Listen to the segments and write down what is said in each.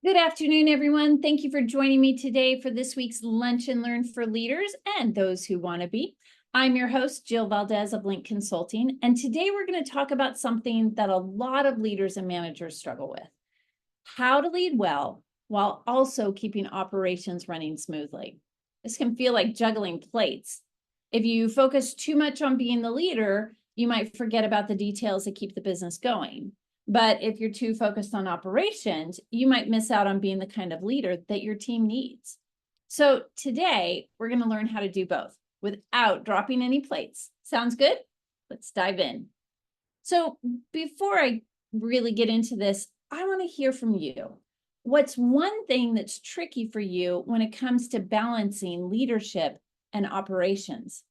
Good afternoon, everyone. Thank you for joining me today for this week's Lunch and Learn for Leaders and those who want to be. I'm your host, Jill Valdez of Link Consulting, and today we're going to talk about something that a lot of leaders and managers struggle with: how to lead well while also keeping operations running smoothly. This can feel like juggling plates. If you focus too much on being the leader, you might forget about the details that keep the business going. But if you're too focused on operations, you might miss out on being the kind of leader that your team needs. So today, we're going to learn how to do both without dropping any plates. Sounds good? Let's dive in. So before I really get into this, I want to hear from you. What's one thing that's tricky for you when it comes to balancing leadership and operations?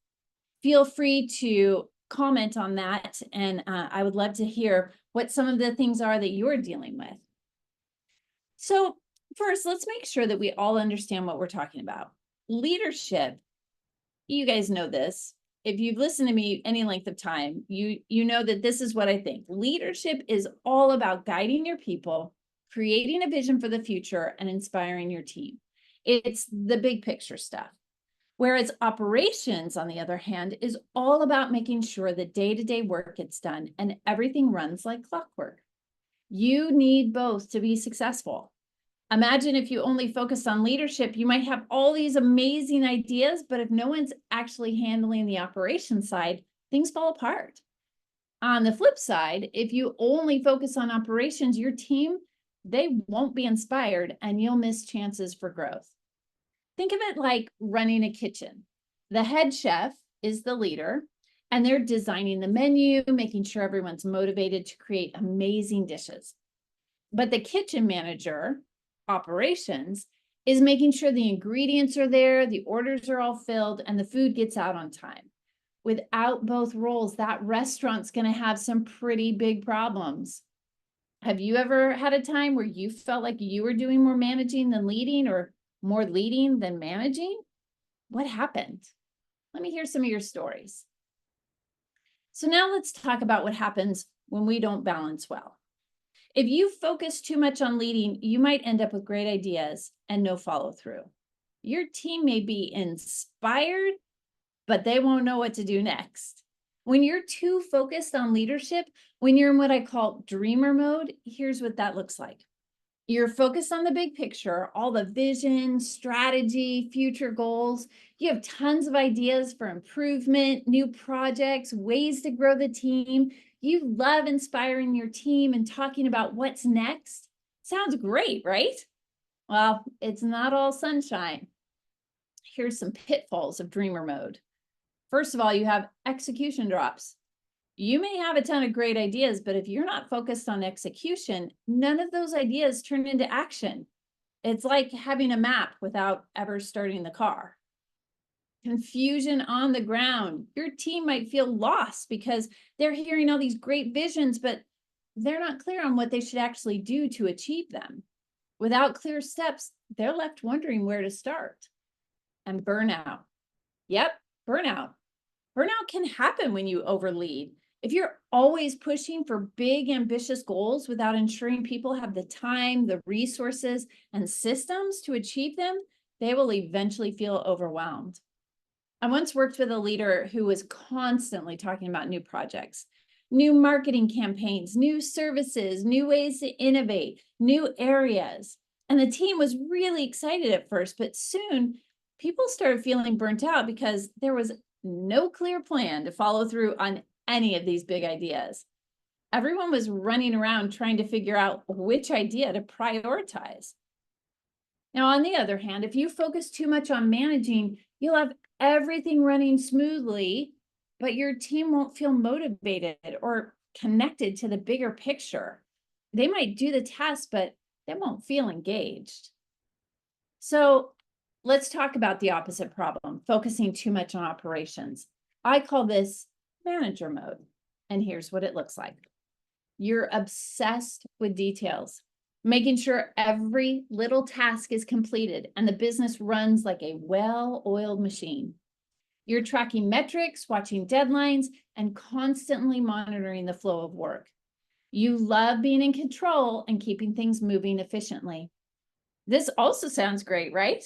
Feel free to comment on that, and I would love to hear what some of the things are that you're dealing with. So first, let's make sure that we all understand what we're talking about. Leadership, you guys know this. If you've listened to me any length of time, you know that this is what I think. Leadership is all about guiding your people, creating a vision for the future, and inspiring your team. It's the big picture stuff. Whereas operations, on the other hand, is all about making sure the day-to-day work gets done and everything runs like clockwork. You need both to be successful. Imagine if you only focused on leadership, you might have all these amazing ideas, but if no one's actually handling the operations side, things fall apart. On the flip side, if you only focus on operations, your team, they won't be inspired and you'll miss chances for growth. Think of it like running a kitchen. The head chef is the leader, and they're designing the menu, making sure everyone's motivated to create amazing dishes. But the kitchen manager, operations, is making sure the ingredients are there, the orders are all filled, and the food gets out on time. Without both roles, that restaurant's going to have some pretty big problems. Have you ever had a time where you felt like you were doing more managing than leading, or more leading than managing? What happened? Let me hear some of your stories. So now let's talk about what happens when we don't balance well. If you focus too much on leading, you might end up with great ideas and no follow through. Your team may be inspired, but they won't know what to do next. When you're too focused on leadership, when you're in what I call dreamer mode, here's what that looks like. You're focused on the big picture, all the vision, strategy, future goals. You have tons of ideas for improvement, new projects, ways to grow the team. You love inspiring your team and talking about what's next. Sounds great, right? Well, it's not all sunshine. Here's some pitfalls of dreamer mode. First of all, you have execution drops. You may have a ton of great ideas, but if you're not focused on execution, none of those ideas turn into action. It's like having a map without ever starting the car. Confusion on the ground. Your team might feel lost because they're hearing all these great visions, but they're not clear on what they should actually do to achieve them. Without clear steps, they're left wondering where to start. And burnout. Yep, burnout. Burnout can happen when you overlead. If you're always pushing for big, ambitious goals without ensuring people have the time, the resources, and systems to achieve them, they will eventually feel overwhelmed. I once worked with a leader who was constantly talking about new projects, new marketing campaigns, new services, new ways to innovate, new areas. And the team was really excited at first, but soon people started feeling burnt out because there was no clear plan to follow through on any of these big ideas. Everyone was running around trying to figure out which idea to prioritize. Now, on the other hand, if you focus too much on managing, you'll have everything running smoothly, but your team won't feel motivated or connected to the bigger picture. They might do the task, but they won't feel engaged. So let's talk about the opposite problem, focusing too much on operations. I call this manager mode, and here's what it looks like. You're obsessed with details, making sure every little task is completed and the business runs like a well-oiled machine. You're tracking metrics, watching deadlines, and constantly monitoring the flow of work. You love being in control and keeping things moving efficiently. This also sounds great, right?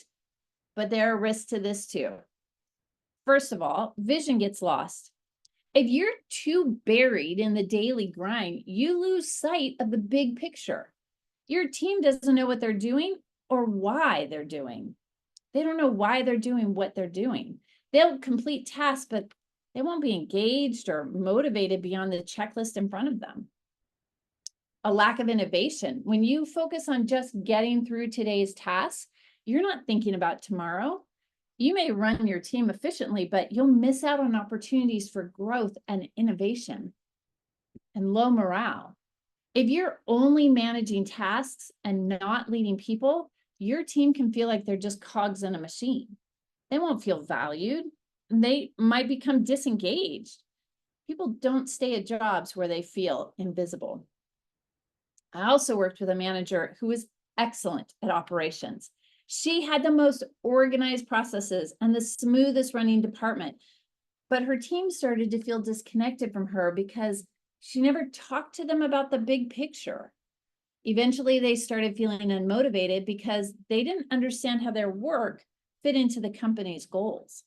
But there are risks to this too. First of all, vision gets lost. If you're too buried in the daily grind, you lose sight of the big picture. Your team doesn't know what they're doing or why they're doing. They don't know why they're doing what they're doing. They'll complete tasks, but they won't be engaged or motivated beyond the checklist in front of them. A lack of innovation. When you focus on just getting through today's tasks, you're not thinking about tomorrow. You may run your team efficiently, but you'll miss out on opportunities for growth and innovation. And low morale. If you're only managing tasks and not leading people, your team can feel like they're just cogs in a machine. They won't feel valued. They might become disengaged. People don't stay at jobs where they feel invisible. I also worked with a manager who was excellent at operations. She had the most organized processes and the smoothest running department, but her team started to feel disconnected from her because she never talked to them about the big picture. Eventually, they started feeling unmotivated because they didn't understand how their work fit into the company's goals.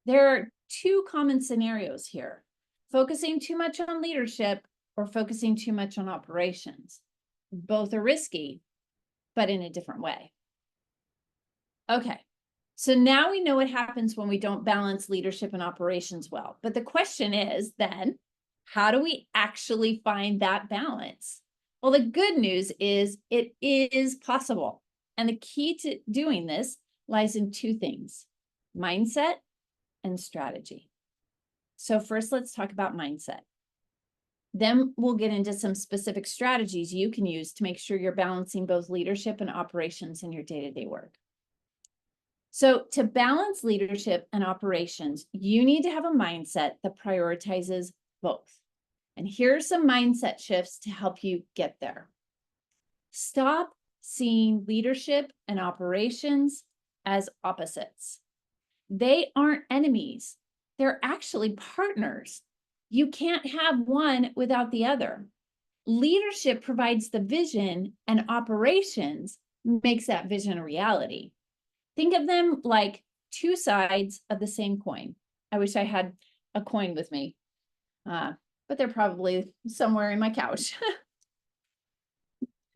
There are two common scenarios here: focusing too much on leadership or focusing too much on operations. Both are risky, but in a different way. Okay, so now we know what happens when we don't balance leadership and operations well. But the question is then, how do we actually find that balance? Well, the good news is it is possible. And the key to doing this lies in two things: mindset and strategy. So first, let's talk about mindset. Then we'll get into some specific strategies you can use to make sure you're balancing both leadership and operations in your day-to-day work. So to balance leadership and operations, you need to have a mindset that prioritizes both. And here are some mindset shifts to help you get there. Stop seeing leadership and operations as opposites. They aren't enemies. They're actually partners. You can't have one without the other. Leadership provides the vision, and operations makes that vision a reality. Think of them like two sides of the same coin. I wish I had a coin with me, but they're probably somewhere in my couch.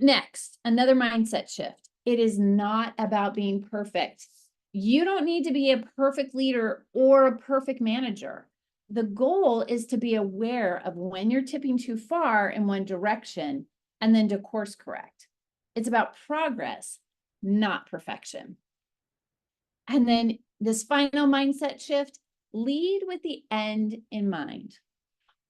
Next, another mindset shift. It is not about being perfect. You don't need to be a perfect leader or a perfect manager. The goal is to be aware of when you're tipping too far in one direction and then to course correct. It's about progress, not perfection. And then this final mindset shift: lead with the end in mind.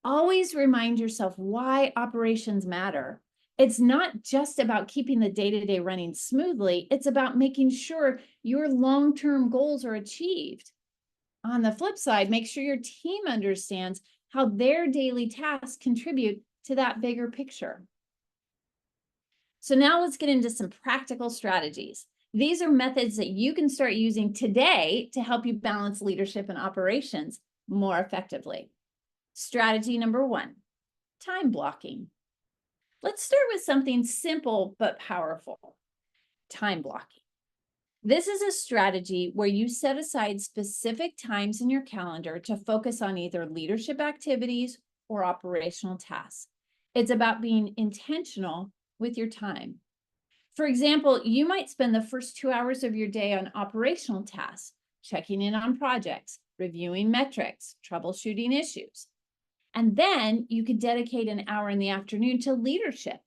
Always remind yourself why operations matter. It's not just about keeping the day-to-day running smoothly. It's about making sure your long-term goals are achieved. On the flip side, make sure your team understands how their daily tasks contribute to that bigger picture. So now let's get into some practical strategies. These are methods that you can start using today to help you balance leadership and operations more effectively. Strategy number one: time blocking. Let's start with something simple but powerful: time blocking. This is a strategy where you set aside specific times in your calendar to focus on either leadership activities or operational tasks. It's about being intentional with your time. For example, you might spend the first 2 hours of your day on operational tasks, checking in on projects, reviewing metrics, troubleshooting issues. And then you could dedicate an hour in the afternoon to leadership,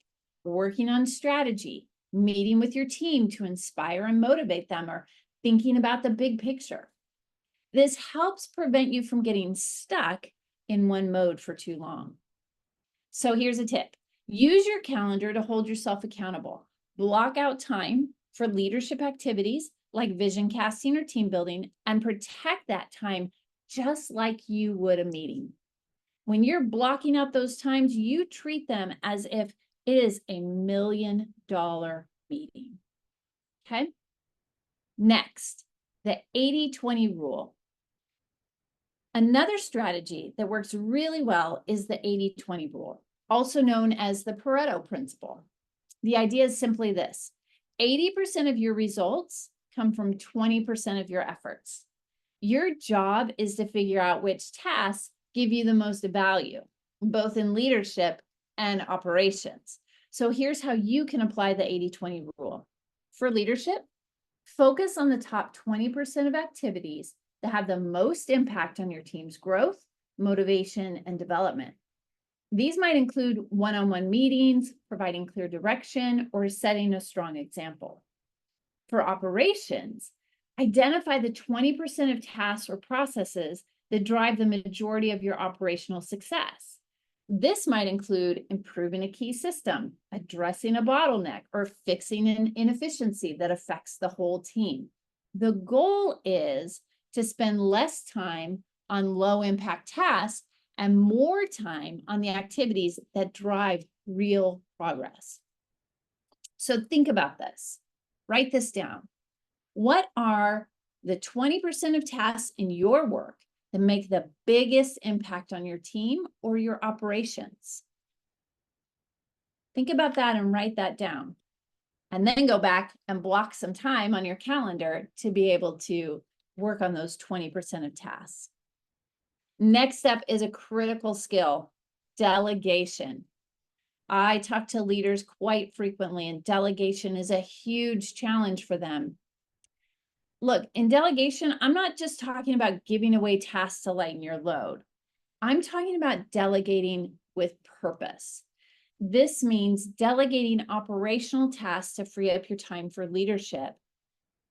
working on strategy, meeting with your team to inspire and motivate them, or thinking about the big picture. This helps prevent you from getting stuck in one mode for too long. So here's a tip: use your calendar to hold yourself accountable. Block out time for leadership activities like vision casting or team building, and protect that time just like you would a meeting. When you're blocking out those times, you treat them as if it is a $1 million meeting. Okay. Next, the 80-20 rule. Another strategy that works really well is the 80-20 rule, also known as the Pareto principle. The idea is simply this: 80% of your results come from 20% of your efforts. Your job is to figure out which tasks give you the most value, both in leadership and operations. So here's how you can apply the 80-20 rule. For leadership, focus on the top 20% of activities that have the most impact on your team's growth, motivation, and development. These might include one-on-one meetings, providing clear direction, or setting a strong example. For operations, identify the 20% of tasks or processes that drive the majority of your operational success. This might include improving a key system, addressing a bottleneck, or fixing an inefficiency that affects the whole team. The goal is to spend less time on low-impact tasks and more time on the activities that drive real progress. So think about this. Write this down. What are the 20% of tasks in your work that make the biggest impact on your team or your operations? Think about that and write that down. And then go back and block some time on your calendar to be able to work on those 20% of tasks. Next step is a critical skill, delegation. I talk to leaders quite frequently, and delegation is a huge challenge for them. Look, in delegation, I'm not just talking about giving away tasks to lighten your load. I'm talking about delegating with purpose. This means delegating operational tasks to free up your time for leadership,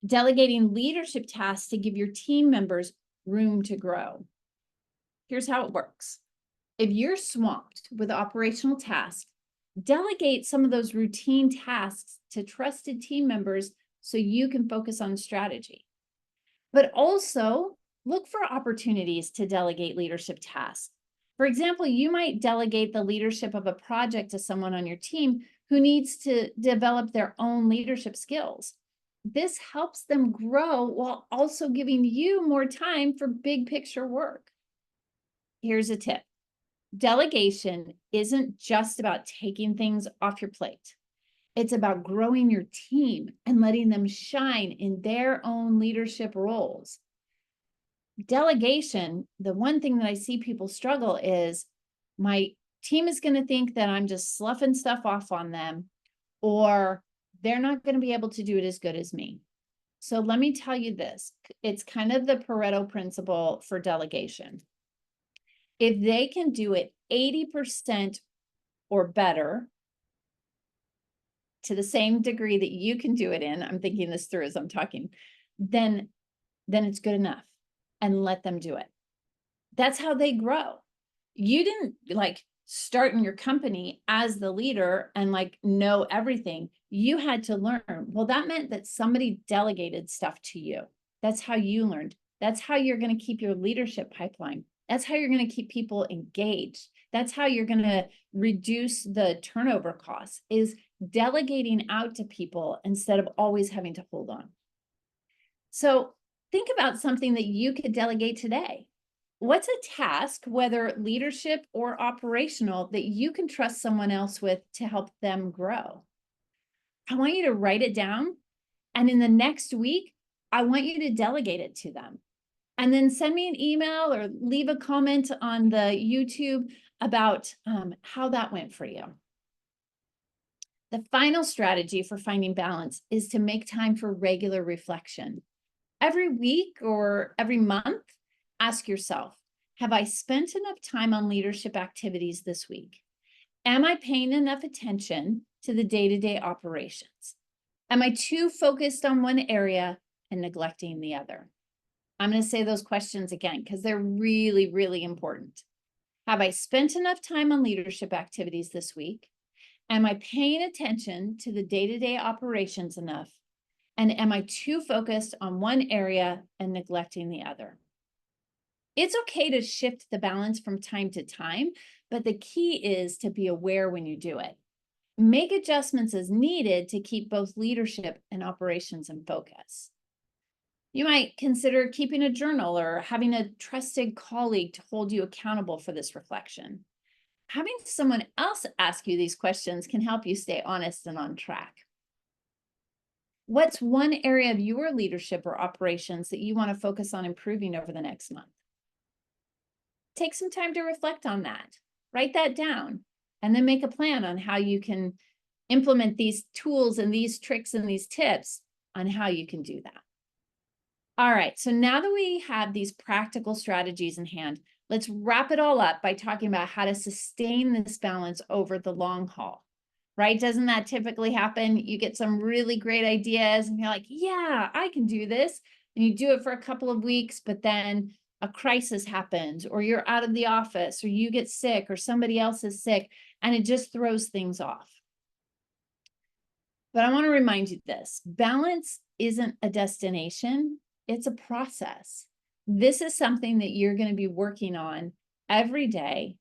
delegating leadership tasks to give your team members room to grow. Here's how it works. If you're swamped with operational tasks, delegate some of those routine tasks to trusted team members so you can focus on strategy. But also look for opportunities to delegate leadership tasks. For example, you might delegate the leadership of a project to someone on your team who needs to develop their own leadership skills. This helps them grow while also giving you more time for big picture work. Here's a tip. Delegation isn't just about taking things off your plate. It's about growing your team and letting them shine in their own leadership roles. Delegation, the one thing that I see people struggle is my team is going to think that I'm just sloughing stuff off on them, or they're not going to be able to do it as good as me. So let me tell you this. It's kind of the Pareto principle for delegation. If they can do it 80% or better, to the same degree that you can do it in, I'm thinking this through as I'm talking, then it's good enough, and let them do it. That's how they grow. You didn't start in your company as the leader and know everything. You had to learn. Well, that meant that somebody delegated stuff to you. That's how you learned. That's how you're going to keep your leadership pipeline. That's how you're going to keep people engaged. That's how you're going to reduce the turnover costs, is delegating out to people instead of always having to hold on. So think about something that you could delegate today. What's a task, whether leadership or operational, that you can trust someone else with to help them grow? I want you to write it down. And in the next week, I want you to delegate it to them. And then send me an email or leave a comment on the YouTube about how that went for you. The final strategy for finding balance is to make time for regular reflection. Every week or every month, ask yourself, have I spent enough time on leadership activities this week? Am I paying enough attention to the day-to-day operations? Am I too focused on one area and neglecting the other? I'm going to say those questions again because they're really, really important. Have I spent enough time on leadership activities this week? Am I paying attention to the day-to-day operations enough? And am I too focused on one area and neglecting the other? It's okay to shift the balance from time to time, but the key is to be aware when you do it. Make adjustments as needed to keep both leadership and operations in focus. You might consider keeping a journal or having a trusted colleague to hold you accountable for this reflection. Having someone else ask you these questions can help you stay honest and on track. What's one area of your leadership or operations that you want to focus on improving over the next month? Take some time to reflect on that. Write that down, and then make a plan on how you can implement these tools and these tricks and these tips on how you can do that. All right, so now that we have these practical strategies in hand, let's wrap it all up by talking about how to sustain this balance over the long haul, right? Doesn't that typically happen? You get some really great ideas and you're like, yeah, I can do this. And you do it for a couple of weeks, but then a crisis happens, or you're out of the office, or you get sick, or somebody else is sick, and it just throws things off. But I want to remind you this: balance isn't a destination, it's a process. This is something that you're going to be working on every day,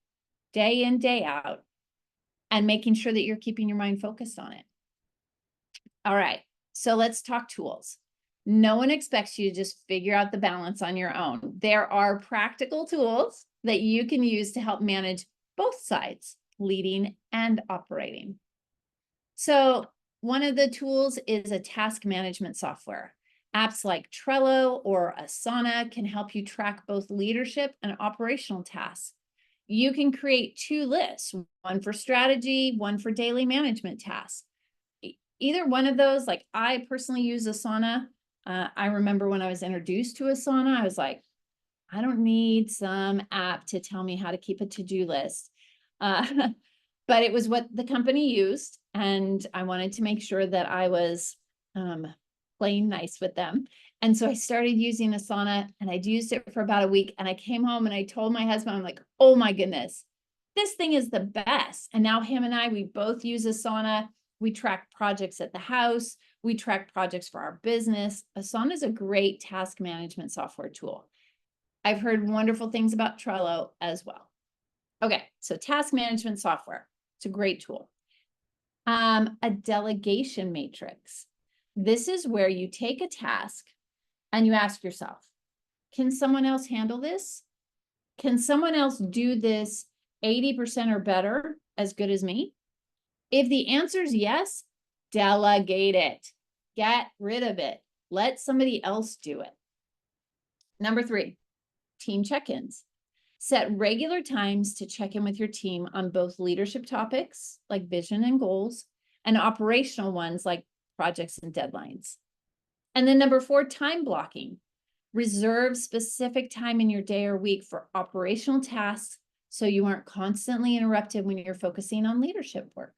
day in, day out, and making sure that you're keeping your mind focused on it. All right, so let's talk tools. No one expects you to just figure out the balance on your own. There are practical tools that you can use to help manage both sides, leading and operating. So one of the tools is a task management software. Apps like Trello or Asana can help you track both leadership and operational tasks. You can create 2 lists, one for strategy, one for daily management tasks. Either one of those, like I personally use Asana. I remember when I was introduced to Asana, I was like, I don't need some app to tell me how to keep a to-do list. But it was what the company used, and I wanted to make sure that I was playing nice with them. And so I started using Asana, and I'd used it for about a week, and I came home and I told my husband, I'm like, oh my goodness, this thing is the best. And now him and I, we both use Asana. We track projects at the house. We track projects for our business. Asana is a great task management software tool. I've heard wonderful things about Trello as well. Okay, so task management software. It's a great tool. A delegation matrix. This is where you take a task and you ask yourself, can someone else handle this? Can someone else do this 80% or better, as good as me? If the answer is yes, delegate it. Get rid of it. Let somebody else do it. Number 3, team check-ins. Set regular times to check in with your team on both leadership topics like vision and goals, and operational ones like projects and deadlines. And then number 4, time blocking. Reserve specific time in your day or week for operational tasks so you aren't constantly interrupted when you're focusing on leadership work.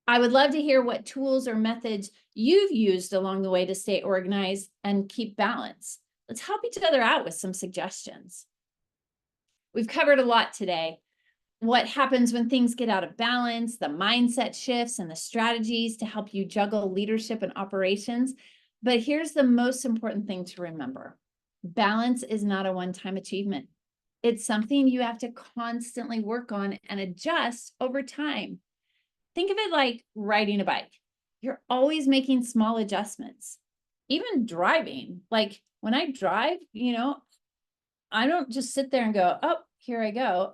I would love to hear what tools or methods you've used along the way to stay organized and keep balance. Let's help each other out with some suggestions. We've covered a lot today. What happens when things get out of balance, the mindset shifts, and the strategies to help you juggle leadership and operations. But here's the most important thing to remember. Balance is not a one-time achievement. It's something you have to constantly work on and adjust over time. Think of it like riding a bike. You're always making small adjustments. Even driving, like when I drive, I don't just sit there and go, oh, here I go.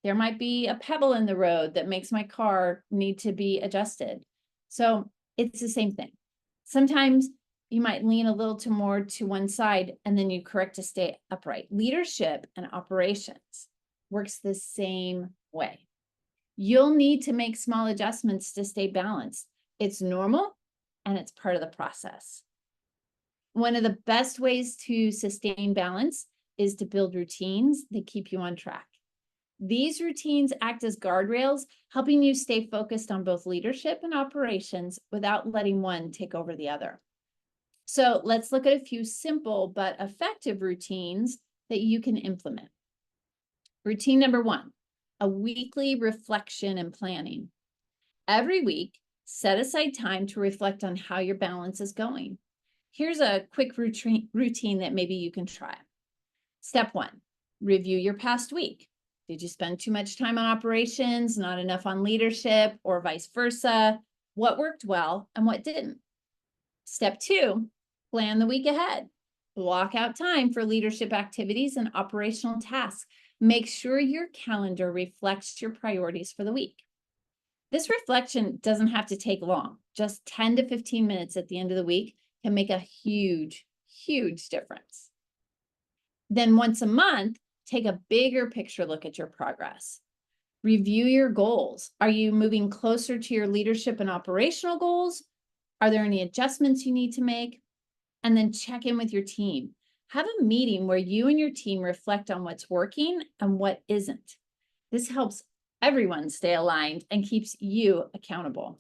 There might be a pebble in the road that makes my car need to be adjusted. So it's the same thing. Sometimes you might lean a little too more to one side and then you correct to stay upright. Leadership and operations works the same way. You'll need to make small adjustments to stay balanced. It's normal and it's part of the process. One of the best ways to sustain balance is to build routines that keep you on track. These routines act as guardrails, helping you stay focused on both leadership and operations without letting one take over the other. So let's look at a few simple but effective routines that you can implement. Routine number 1, a weekly reflection and planning. Every week, set aside time to reflect on how your balance is going. Here's a quick routine that maybe you can try. Step 1, review your past week. Did you spend too much time on operations, not enough on leadership, or vice versa? What worked well and what didn't? Step 2, plan the week ahead. Block out time for leadership activities and operational tasks. Make sure your calendar reflects your priorities for the week. This reflection doesn't have to take long. Just 10 to 15 minutes at the end of the week can make a huge, huge difference. Then once a month, take a bigger picture look at your progress. Review your goals. Are you moving closer to your leadership and operational goals? Are there any adjustments you need to make? And then check in with your team. Have a meeting where you and your team reflect on what's working and what isn't. This helps everyone stay aligned and keeps you accountable.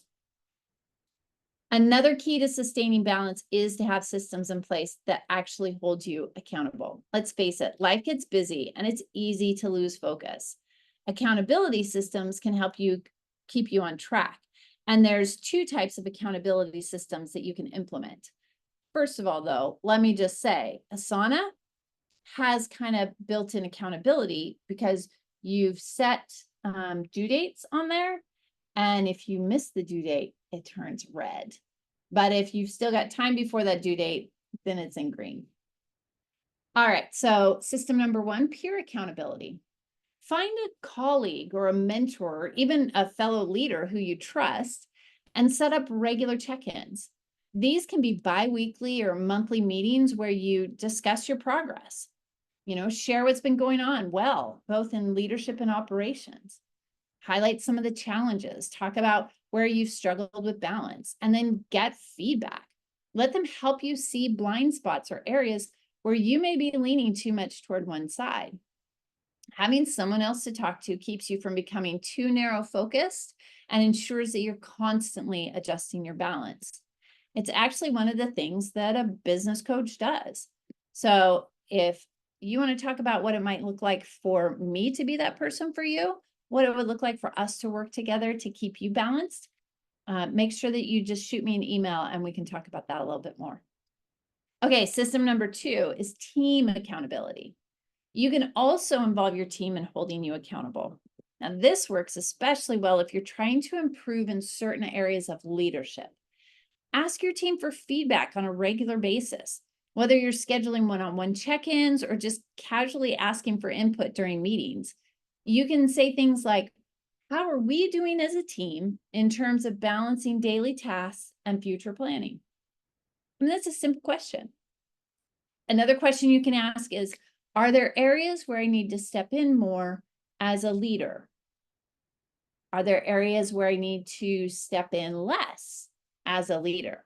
Another key to sustaining balance is to have systems in place that actually hold you accountable. Let's face it, life gets busy and it's easy to lose focus. Accountability systems can help you keep you on track. And there's two types of accountability systems that you can implement. First of all, though, let me just say, Asana has kind of built-in accountability because you've set due dates on there. And if you miss the due date, it turns red. But if you've still got time before that due date, then it's in green. All right, so system number one, peer accountability. Find a colleague or a mentor, or even a fellow leader who you trust, and set up regular check-ins. These can be bi-weekly or monthly meetings where you discuss your progress. Share what's been going on well, both in leadership and operations. Highlight some of the challenges, talk about where you've struggled with balance, and then get feedback. Let them help you see blind spots or areas where you may be leaning too much toward one side. Having someone else to talk to keeps you from becoming too narrow focused and ensures that you're constantly adjusting your balance. It's actually one of the things that a business coach does. So if you want to talk about what it might look like for me to be that person for you, what it would look like for us to work together to keep you balanced, make sure that you just shoot me an email and we can talk about that a little bit more. Okay, system number two is team accountability. You can also involve your team in holding you accountable. Now, this works especially well if you're trying to improve in certain areas of leadership. Ask your team for feedback on a regular basis, whether you're scheduling one-on-one check-ins or just casually asking for input during meetings. You can say things like, how are we doing as a team in terms of balancing daily tasks and future planning? And that's a simple question. Another question you can ask is, are there areas where I need to step in more as a leader? Are there areas where I need to step in less as a leader?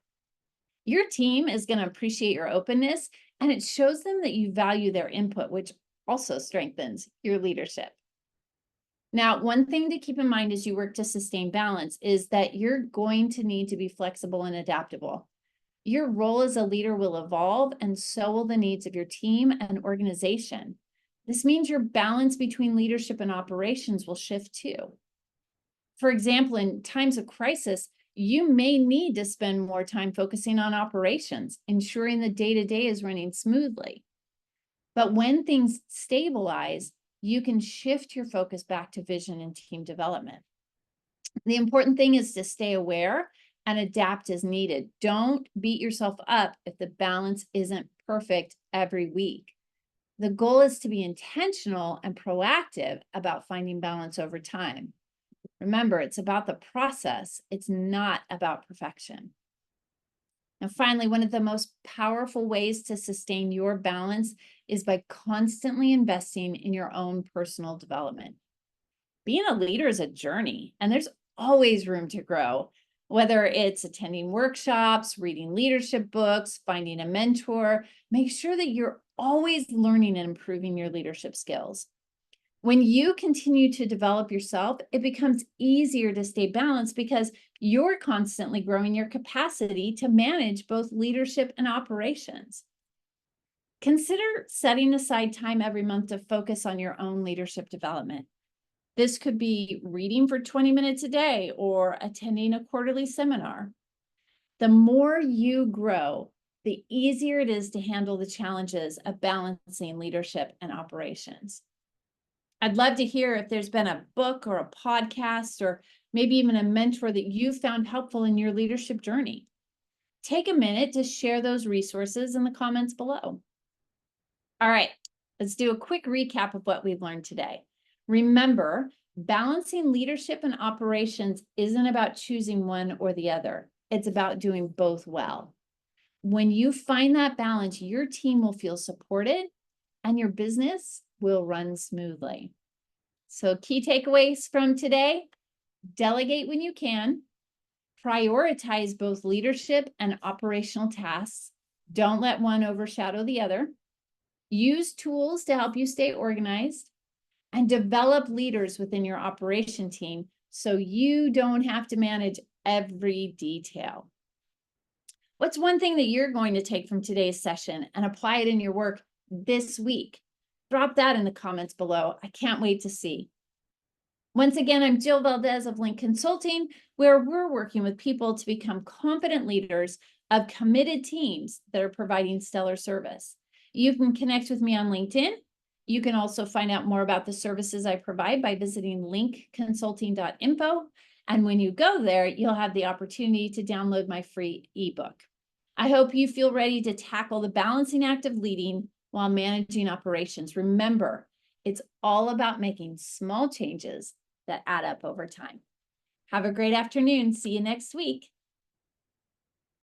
Your team is going to appreciate your openness, and it shows them that you value their input, which also strengthens your leadership. Now, one thing to keep in mind as you work to sustain balance is that you're going to need to be flexible and adaptable. Your role as a leader will evolve, and so will the needs of your team and organization. This means your balance between leadership and operations will shift too. For example, in times of crisis, you may need to spend more time focusing on operations, ensuring the day-to-day is running smoothly. But when things stabilize, you can shift your focus back to vision and team development. The important thing is to stay aware and adapt as needed. Don't beat yourself up if the balance isn't perfect every week. The goal is to be intentional and proactive about finding balance over time. Remember, it's about the process. It's not about perfection. Now, finally, one of the most powerful ways to sustain your balance is by constantly investing in your own personal development. Being a leader is a journey, and there's always room to grow, whether it's attending workshops, reading leadership books, finding a mentor. Make sure that you're always learning and improving your leadership skills. When you continue to develop yourself, it becomes easier to stay balanced because you're constantly growing your capacity to manage both leadership and operations. Consider setting aside time every month to focus on your own leadership development. This could be reading for 20 minutes a day or attending a quarterly seminar. The more you grow, the easier it is to handle the challenges of balancing leadership and operations. I'd love to hear if there's been a book or a podcast or maybe even a mentor that you found helpful in your leadership journey. Take a minute to share those resources in the comments below. All right, let's do a quick recap of what we've learned today. Remember, Balancing leadership and operations isn't about choosing one or the other. It's about doing both well. When you find that balance, your team will feel supported and your business will run smoothly. So key takeaways from today: delegate when you can, prioritize both leadership and operational tasks. Don't let one overshadow the other. Use tools to help you stay organized, and develop leaders within your operation team so you don't have to manage every detail. What's one thing that you're going to take from today's session and apply it in your work this week? Drop that in the comments below. I can't wait to see. Once again, I'm Jill Valdez of Link Consulting, where we're working with people to become confident leaders of committed teams that are providing stellar service. You can connect with me on LinkedIn. You can also find out more about the services I provide by visiting linkconsulting.info. And when you go there, you'll have the opportunity to download my free ebook. I hope you feel ready to tackle the balancing act of leading while managing operations. Remember, it's all about making small changes that add up over time. Have a great afternoon. See you next week.